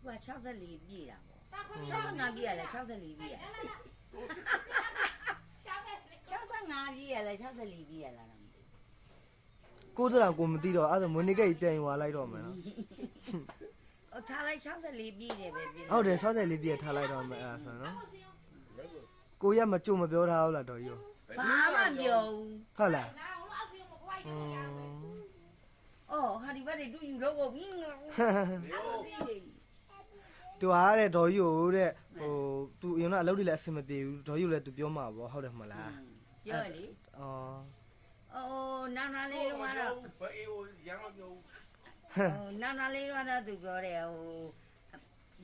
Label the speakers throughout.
Speaker 1: က64ပြည့်တာပေါ့65ပြည့်ရလဲ64ပြည့်ရ65ပြည့်ရလဲ64ပြည့်ရလားတော့မသိ
Speaker 2: ကိုတရာကိုမသိတော့အဲ့ဒါမွေးနေ့ကိတ်ပြန်ရွာလိုက်တော့မယ်နော်
Speaker 1: ထားလိုက်64ပြည့်တယ်ပဲပြည့်
Speaker 2: ဟုတ်တယ်64ပြည့်ထားလိုက်တော့မယ်အဲ့ဒါဆိုနော်ကိုရမကြုံမပြောထားဘူးလားတော်ကြီး
Speaker 1: ဘာမှပြောဘူး
Speaker 2: ဟုတ်လား
Speaker 1: အော်ဟာဒီဘက်တွေတူယူတော့ဘူးငါ
Speaker 2: သူအားတဲ့ဒေါ်ကြီးကိုတဲ့ဟိုသူရင်တော့အလုပ်တွေလည်းအဆင်မပြေဘူးဒေါ်ကြီးကိုလည်းသူပြောမှာပေါ့ဟုတ်တယ်မလား
Speaker 1: ပြောလေ
Speaker 2: အော်
Speaker 1: အိုးနောင်နာလေးတော့ကတော့
Speaker 3: ဘယ်အေးကိုရမ်းမပြောဘူး
Speaker 1: နောင်နာလေးတော့သူပြောတယ်ဟို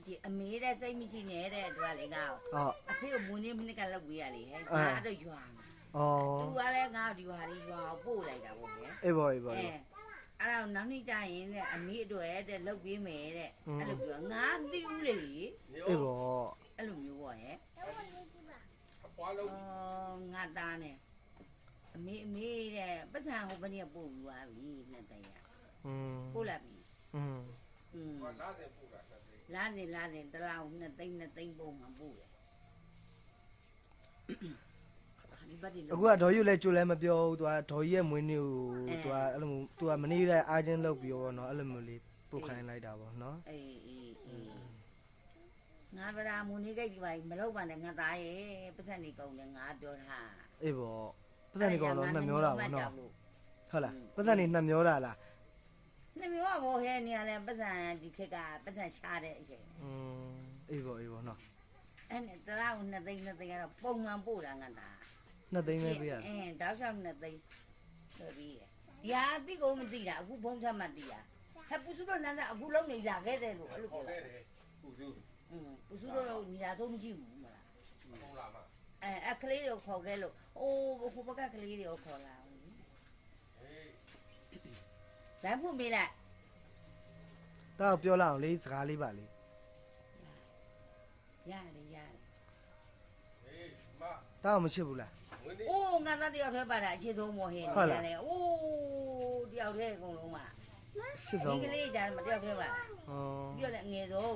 Speaker 1: ဒီအမေတဲ့စိတ်မရှိနေတဲ့သူကလေငါ့ကို
Speaker 2: အော်
Speaker 1: အဖေကမွေးနေ့မနေ့ကလောက်ပေးရလေဟဲ့ငါတော့ရွာမှာ
Speaker 2: အော်
Speaker 1: သူကလည်းငါ့ဒီဟာလေးရွာပို့လိုက်တာပေါ့ဗျာ
Speaker 2: အေးဘောအေးဘော
Speaker 1: အဲ့တော့နောက်နေ့ကျရင်တဲ့အမေအတွက်တဲ့လောက်ပေးမယ်တဲ့အဲ့လိုပြောငါသိဦးလေ
Speaker 2: အေးဘော
Speaker 1: အဲ့လိုမျိုးပေါ့ဟဲ့
Speaker 3: အပွားလုံး
Speaker 1: အော်ငါသားနဲ့အမေတဲ့ပတ်စံဟိုဘယ်နည်းပို့ယူသွားပြီနဲ့တည်းရ
Speaker 2: อืม
Speaker 1: ပို့လာပြီ
Speaker 2: อืม
Speaker 3: ကလာတယ်ပို့တာတက်တယ်
Speaker 1: လာစဉ်တလား2သိန်းပုံမှန်ပို့တယ်ဒီဘက်ဒီ
Speaker 2: အခုကဒေါ်ကြီးလည်းကြိုလည်းမပြောဘူးသူကဒေါ်ကြီးရဲ့မွေးနေ့ကိုသူကအဲ့လိုမျိုးသူကမနေ့ကအားချင်းလုပ်ပြီးတော့เนาะအဲ့လိုမျိုးလေးပုတ်ခိုင်းလိုက်တာပေါ့เนาะ
Speaker 1: အေးငါဗရာမူနေကြိတ်ဒီပါမလောက်ပါနဲ့ငါသားရဲ့ပတ်စံနေကုန်တယ်ငါပြောတာ
Speaker 2: အေးဘောပတ်စံနေကောင်တော့နှမျောတာပေါ့เนาะဟုတ်လားပတ်စံနေနှမျောတာလား
Speaker 1: နှမျိုးဘောဟဲနေရလဲပတ်စံဒီခက်ကပတ်စံရှားတဲ့အချိန်
Speaker 2: အေးဘောเนาะ
Speaker 1: အဲ့နဲ့တလား2သိန်းကတော့ပုံမှန်ပို့တာငါသား
Speaker 2: 2သိန်းပဲပေးရ
Speaker 1: တောက်လျှောက်2သိန်းဆိုပြီးဒီဟာတိကိုမသိတာအခုဖုံးချက်မှသိတာဟဲ့ပူစုတော့နန်းစားအခုလုံးနေလာခဲ့တယ်လို့အဲ့လို
Speaker 3: ခေါ်
Speaker 1: ပြော
Speaker 3: ခဲ့တယ်ပူစု
Speaker 1: ပူစုတော့ညီလာတော့မရှိဘူးမလား
Speaker 3: ဟုတ်လားမ
Speaker 1: အခလေးတွေကိုခေါ်ခဲ့လို့အိုးဟိုဘက်ကကလေးတွေကိုခေါ်လာဘူး
Speaker 3: ဟေး
Speaker 1: ဇာတ်ဖို့မေးလိုက်
Speaker 2: တောက်ပြောလိုက်အောင်လေးစကားလေးပါလေး
Speaker 1: ရတယ်
Speaker 3: ဟေးမ
Speaker 2: တောက်မရှိဘူးလား
Speaker 3: ဝင်းနေ
Speaker 1: အိုးငါသားတယောက်ထဲပါတာအခြေဆုံးမော်ဟင်း
Speaker 2: ဟုတ်လား
Speaker 1: နေတယ်အိုးတယောက်ထဲအကုန်လုံးက
Speaker 2: ရှစ်
Speaker 1: ဒီ
Speaker 2: ဆုံး
Speaker 1: ကလေးကြာမတယောက်ထဲပါ
Speaker 2: ဩ
Speaker 1: ပြောတယ်အငယ်ဆုံး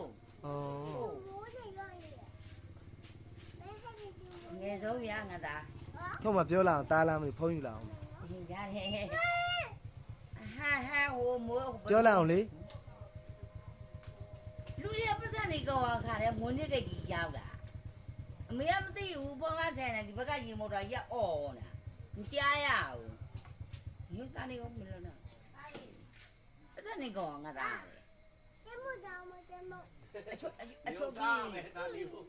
Speaker 2: ဩ
Speaker 1: ငယ်ဆုံးရငါသား
Speaker 2: ဟုတ်မပြောလိုက်အောင်တားလားမဖုန်းယူလိုက်အောင်
Speaker 1: ဒီရတယ်ဟာဟိုမိုး
Speaker 2: ပြောလိုက်အောင်လေ
Speaker 1: လူရပတ်စံနေကောခါတယ်မွန်းနေကြကြီးရောက်တာအမေကမသိဘူးဘောကဆန်တယ်ဒီဘက်ကရေမော်တော်ရက်အော်နာမကြားရဘူးဒီကနေကောမလို့နော်ပတ်စံနေကောငါသားလေအချို့ပြီး
Speaker 3: မယ်ဒါလေးကို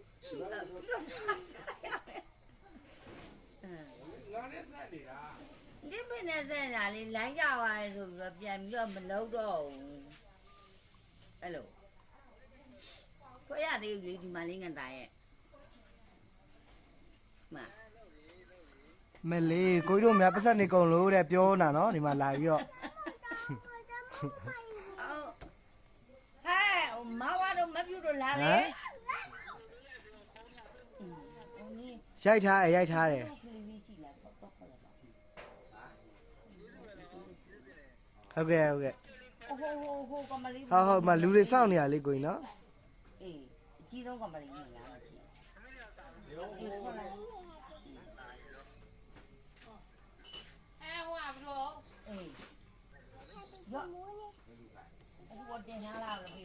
Speaker 3: ငါနဲ့သက်နေတာ
Speaker 1: ဒီပင်နဲ့ဆန်တာလေလိုင်းကြပါလေဆိုပြီးတော့ပြန်ပြီးတော့မလုပ်တော့ဘူးအဲ့လိုခွဲရသေးဘူးလေဒီမှာလေးငါသားရဲ့မ
Speaker 2: မလေးကိုကြီးတို့များပတ်စံနေကုန်လို့တဲ့ပြောတာနော်ဒီမှာလာပြီးတော့
Speaker 1: အော်ဟဲ့မဝါတော့မပြူတော့လာလေ
Speaker 2: ရိုက်ထားတယ်
Speaker 1: ကလေးလေးရှိလားတော့ခေါ်လာပါ
Speaker 2: ဟုတ်ကဲ့
Speaker 1: ဟိုကမလေး
Speaker 2: ဟုတ်မလူတွေစောင့်နေရလေကိုကြီးနော်
Speaker 1: အေးအကြီးဆုံးကမလေးနဲ့လာမှရှိအေးခေါ်လာ
Speaker 4: ဟိုကဘလို့
Speaker 1: အေးရောအခုတင်ထားလာလို့ပြီ